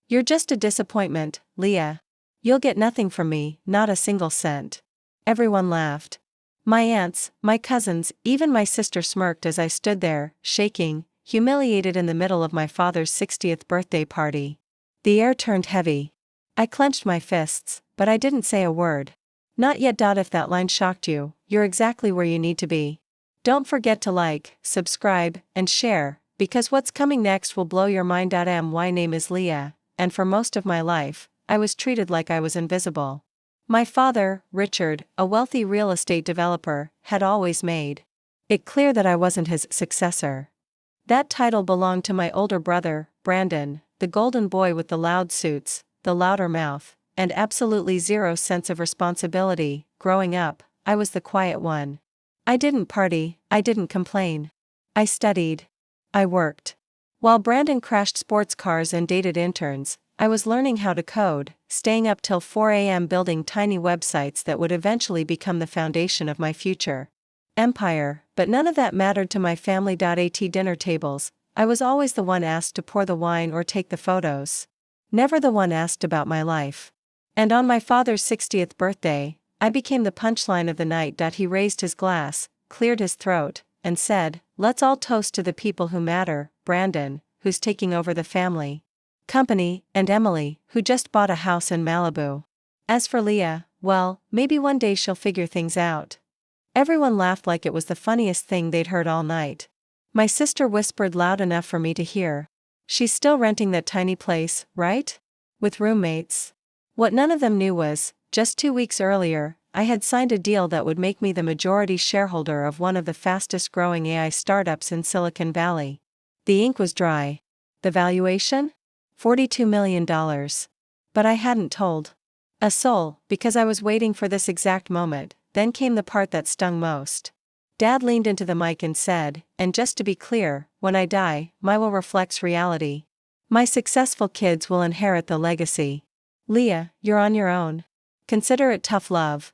You're just a disappointment, Leah. You'll get nothing from me, not a single cent. Everyone laughed. My aunts, my cousins, even my sister smirked as I stood there, shaking, humiliated in the middle of my father's 60th birthday party. The air turned heavy. I clenched my fists, but I didn't say a word. Not yet. If that line shocked you, you're exactly where you need to be. Don't forget to like, subscribe, and share, because what's coming next will blow your mind. My name is Leah, and for most of my life, I was treated like I was invisible. My father, Richard, a wealthy real estate developer, had always made it clear that I wasn't his successor. That title belonged to my older brother, Brandon, the golden boy with the loud suits, the louder mouth, and absolutely zero sense of responsibility. Growing up, I was the quiet one. I didn't party, I didn't complain. I studied. I worked. While Brandon crashed sports cars and dated interns, I was learning how to code, staying up till 4 a.m. building tiny websites that would eventually become the foundation of my future empire, but none of that mattered to my family. At dinner tables, I was always the one asked to pour the wine or take the photos. Never the one asked about my life. And on my father's 60th birthday, I became the punchline of the night. He raised his glass, cleared his throat, and said, "Let's all toast to the people who matter, Brandon, who's taking over the family company, and Emily, who just bought a house in Malibu. As for Leah, well, maybe one day she'll figure things out." Everyone laughed like it was the funniest thing they'd heard all night. My sister whispered loud enough for me to hear. "She's still renting that tiny place, right? With roommates." What none of them knew was, just 2 weeks earlier, I had signed a deal that would make me the majority shareholder of one of the fastest growing AI startups in Silicon Valley. The ink was dry. The valuation? $42 million. But I hadn't told a soul, because I was waiting for this exact moment. Then came the part that stung most. Dad leaned into the mic and said, "And just to be clear, when I die, my will reflects reality. My successful kids will inherit the legacy. Leah, you're on your own. Consider it tough love."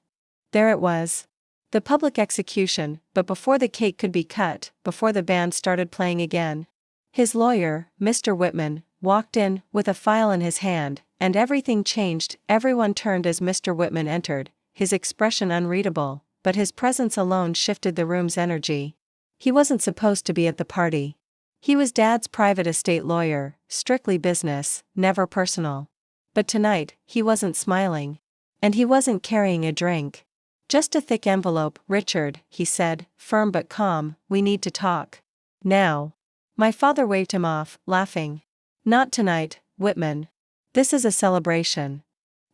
There it was. The public execution, but before the cake could be cut, before the band started playing again. His lawyer, Mr. Whitman, walked in, with a file in his hand, and everything changed. Everyone turned as Mr. Whitman entered, his expression unreadable, but his presence alone shifted the room's energy. He wasn't supposed to be at the party. He was Dad's private estate lawyer, strictly business, never personal. But tonight, he wasn't smiling. And he wasn't carrying a drink. "Just a thick envelope, Richard," he said, firm but calm, "we need to talk. Now." My father waved him off, laughing. "Not tonight, Whitman. This is a celebration."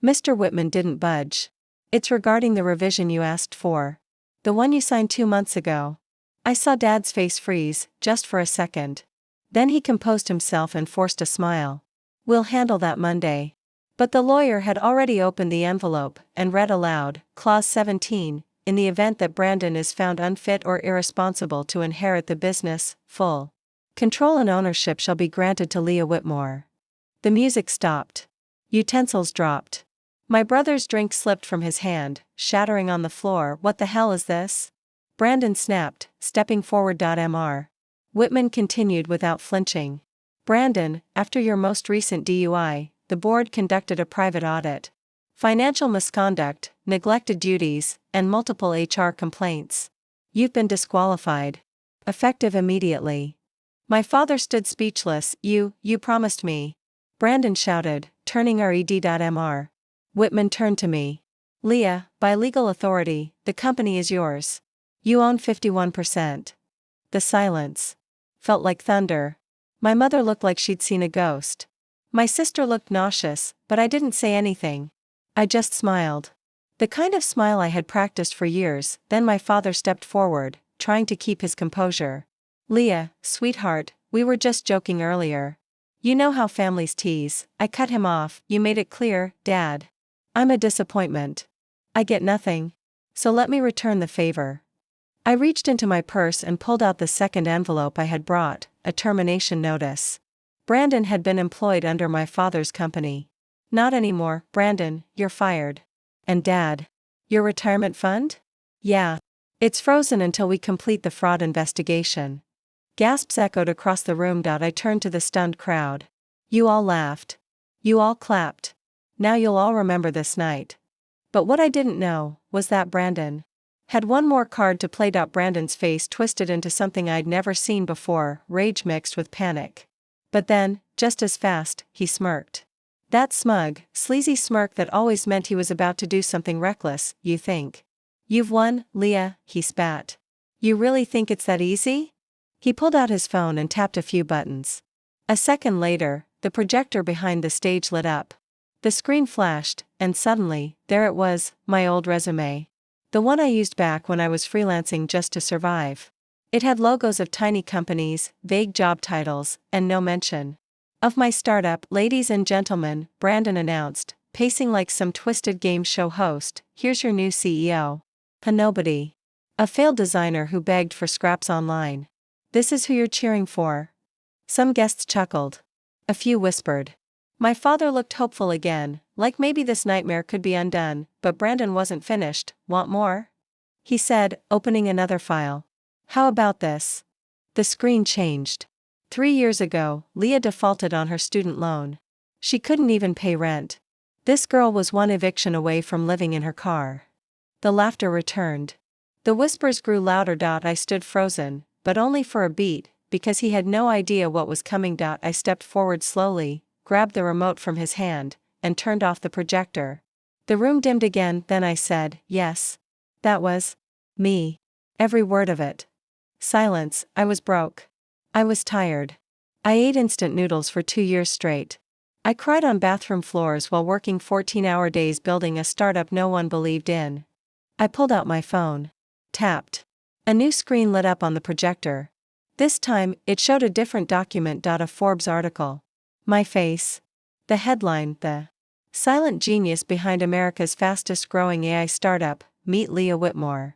Mr. Whitman didn't budge. "It's regarding the revision you asked for. The one you signed 2 months ago." I saw Dad's face freeze, just for a second. Then he composed himself and forced a smile. "We'll handle that Monday." But the lawyer had already opened the envelope, and read aloud, Clause 17, "In the event that Brandon is found unfit or irresponsible to inherit the business, full control and ownership shall be granted to Leah Whitmore." The music stopped. Utensils dropped. My brother's drink slipped from his hand, shattering on the floor. "What the hell is this?" Brandon snapped, stepping forward. Mr. Whitman continued without flinching. "Brandon, after your most recent DUI, the board conducted a private audit. Financial misconduct, neglected duties, and multiple HR complaints. You've been disqualified. Effective immediately." My father stood speechless. You promised me." Brandon shouted, turning red. Whitman turned to me. "Leah, by legal authority, the company is yours. You own 51%. The silence felt like thunder. My mother looked like she'd seen a ghost. My sister looked nauseous, but I didn't say anything. I just smiled. The kind of smile I had practiced for years. Then my father stepped forward, trying to keep his composure. "Leah, sweetheart, we were just joking earlier. You know how families tease." I cut him off. "You made it clear, Dad. I'm a disappointment. I get nothing. So let me return the favor." I reached into my purse and pulled out the second envelope I had brought, a termination notice. Brandon had been employed under my father's company. "Not anymore, Brandon, you're fired." "And Dad? Your retirement fund?" "Yeah. It's frozen until we complete the fraud investigation." Gasps echoed across the room. I turned to the stunned crowd. You all laughed. You all clapped. Now you'll all remember this night. But what I didn't know was that Brandon had one more card to play. Brandon's face twisted into something I'd never seen before, rage mixed with panic. But then, just as fast, he smirked. That smug, sleazy smirk that always meant he was about to do something reckless. You think you've won, Leah, he spat. You really think it's that easy? He pulled out his phone and tapped a few buttons. A second later, the projector behind the stage lit up. The screen flashed, and suddenly, there it was, my old resume. The one I used back when I was freelancing just to survive. It had logos of tiny companies, vague job titles, and no mention of my startup. Ladies and gentlemen, Brandon announced, pacing like some twisted game show host, here's your new CEO. A nobody. A failed designer who begged for scraps online. This is who you're cheering for. Some guests chuckled. A few whispered. My father looked hopeful again, like maybe this nightmare could be undone, but Brandon wasn't finished. Want more? He said, opening another file. How about this? The screen changed. 3 years ago, Leah defaulted on her student loan. She couldn't even pay rent. This girl was one eviction away from living in her car. The laughter returned. The whispers grew louder. I stood frozen, but only for a beat, because he had no idea what was coming. I stepped forward slowly, grabbed the remote from his hand, and turned off the projector. The room dimmed again. Then I said, yes. That was me. Every word of it. Silence. I was broke. I was tired. I ate instant noodles for 2 years straight. I cried on bathroom floors while working 14-hour days building a startup no one believed in. I pulled out my phone. Tapped. A new screen lit up on the projector. This time, it showed a different document. A Forbes article. My face. The headline, the silent genius behind America's fastest growing AI startup, meet Leah Whitmore.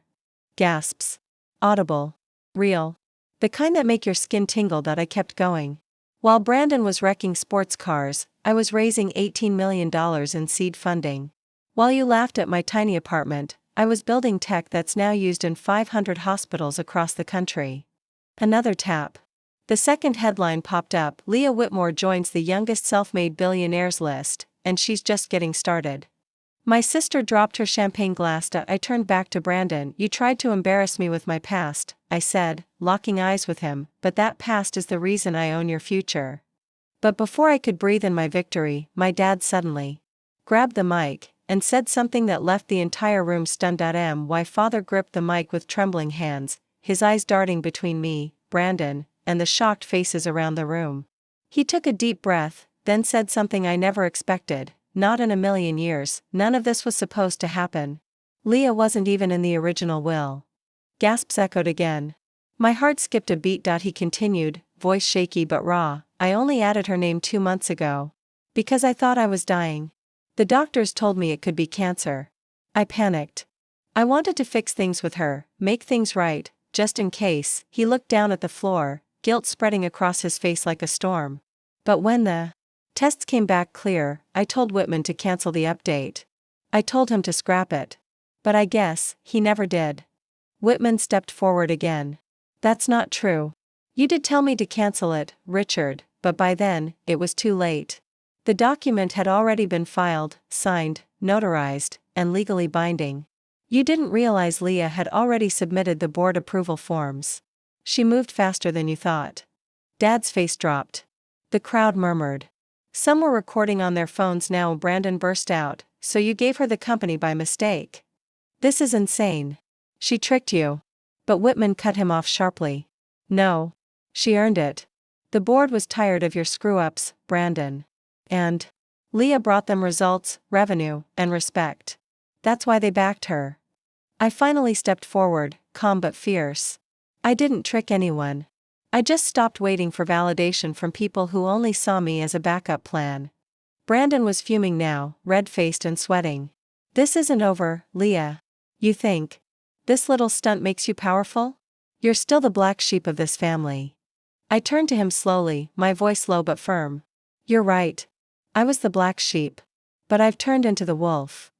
Gasps. Audible. Real. The kind that make your skin tingle. I kept going. While Brandon was wrecking sports cars, I was raising $18 million in seed funding. While you laughed at my tiny apartment, I was building tech that's now used in 500 hospitals across the country. Another tap. The second headline popped up. Leah Whitmore joins the youngest self-made billionaires list, and she's just getting started. My sister dropped her champagne glass. I turned back to Brandon. You tried to embarrass me with my past, I said, locking eyes with him, but that past is the reason I own your future. But before I could breathe in my victory, my dad suddenly grabbed the mic and said something that left the entire room stunned. My father gripped the mic with trembling hands, his eyes darting between me, Brandon, and the shocked faces around the room. He took a deep breath, then said something I never expected. Not in a million years, none of this was supposed to happen. Leah wasn't even in the original will. Gasps echoed again. My heart skipped a beat. He continued, voice shaky but raw, I only added her name 2 months ago. Because I thought I was dying. The doctors told me it could be cancer. I panicked. I wanted to fix things with her, make things right, just in case. He looked down at the floor, guilt spreading across his face like a storm. But when the tests came back clear, I told Whitman to cancel the update. I told him to scrap it. But I guess he never did. Whitman stepped forward again. That's not true. You did tell me to cancel it, Richard, but by then, it was too late. The document had already been filed, signed, notarized, and legally binding. You didn't realize Leah had already submitted the board approval forms. She moved faster than you thought. Dad's face dropped. The crowd murmured. Some were recording on their phones now. Brandon burst out, so you gave her the company by mistake. This is insane. She tricked you. But Whitman cut him off sharply. No. She earned it. The board was tired of your screw-ups, Brandon. And Leah brought them results, revenue, and respect. That's why they backed her. I finally stepped forward, calm but fierce. I didn't trick anyone. I just stopped waiting for validation from people who only saw me as a backup plan. Brandon was fuming now, red-faced and sweating. This isn't over, Leah. You think this little stunt makes you powerful? You're still the black sheep of this family. I turned to him slowly, my voice low but firm. You're right. I was the black sheep. But I've turned into the wolf.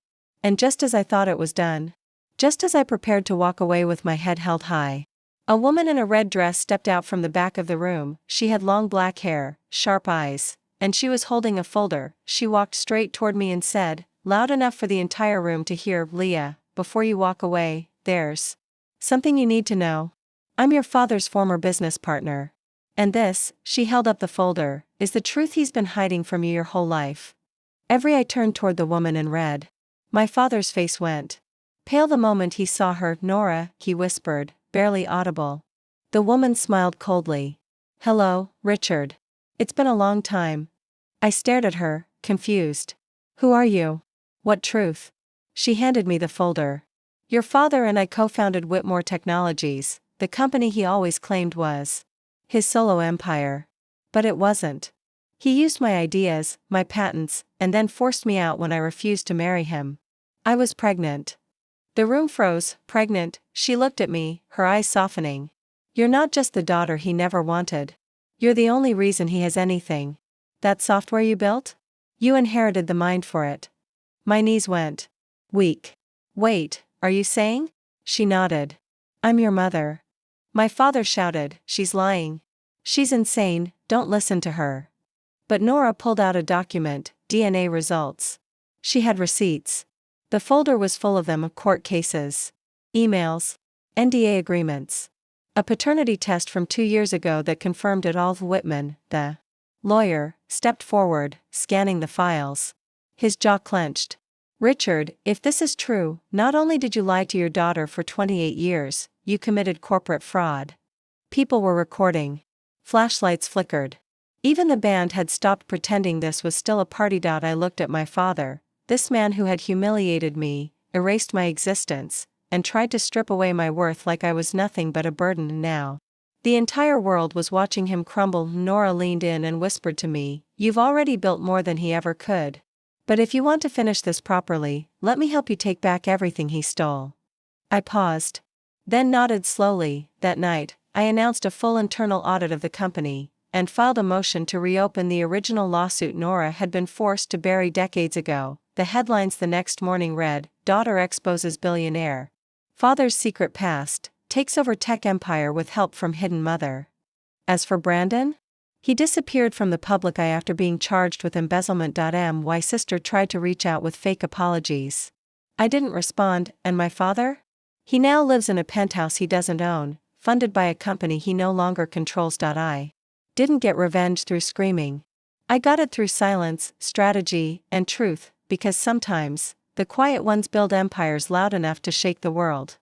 And just as I thought it was done, just as I prepared to walk away with my head held high, a woman in a red dress stepped out from the back of the room. She had long black hair, sharp eyes, and she was holding a folder. She walked straight toward me and said, loud enough for the entire room to hear, Leah, before you walk away, there's something you need to know. I'm your father's former business partner. And this, she held up the folder, is the truth he's been hiding from you your whole life. Every eye turned toward the woman and read. My father's face went pale the moment he saw her. Nora, he whispered, barely audible. The woman smiled coldly. Hello, Richard. It's been a long time. I stared at her, confused. Who are you? What truth? She handed me the folder. Your father and I co-founded Whitmore Technologies, the company he always claimed was his solo empire. But it wasn't. He used my ideas, my patents, and then forced me out when I refused to marry him. I was pregnant. The room froze. Pregnant, she looked at me, her eyes softening. You're not just the daughter he never wanted. You're the only reason he has anything. That software you built? You inherited the mind for it. My knees went weak. Wait, are you saying? She nodded. I'm your mother. My father shouted, she's lying. She's insane, don't listen to her. But Nora pulled out a document, DNA results. She had receipts. The folder was full of them, court cases, emails, NDA agreements. A paternity test from 2 years ago that confirmed it all. Whitman, the lawyer, stepped forward, scanning the files. His jaw clenched. Richard, if this is true, not only did you lie to your daughter for 28 years, you committed corporate fraud. People were recording. Flashlights flickered. Even the band had stopped pretending this was still a party. I looked at my father, this man who had humiliated me, erased my existence, and tried to strip away my worth like I was nothing but a burden. Now the entire world was watching him crumble. Nora leaned in and whispered to me, you've already built more than he ever could. But if you want to finish this properly, let me help you take back everything he stole. I paused. Then nodded slowly. That night, I announced a full internal audit of the company, and filed a motion to reopen the original lawsuit Nora had been forced to bury decades ago. The headlines the next morning read, Daughter exposes billionaire. Father's secret past, takes over tech empire with help from hidden mother. As for Brandon? He disappeared from the public eye after being charged with embezzlement. My sister tried to reach out with fake apologies. I didn't respond, and my father? He now lives in a penthouse he doesn't own, funded by a company he no longer controls. I didn't get revenge through screaming. I got it through silence, strategy, and truth, because sometimes, the quiet ones build empires loud enough to shake the world.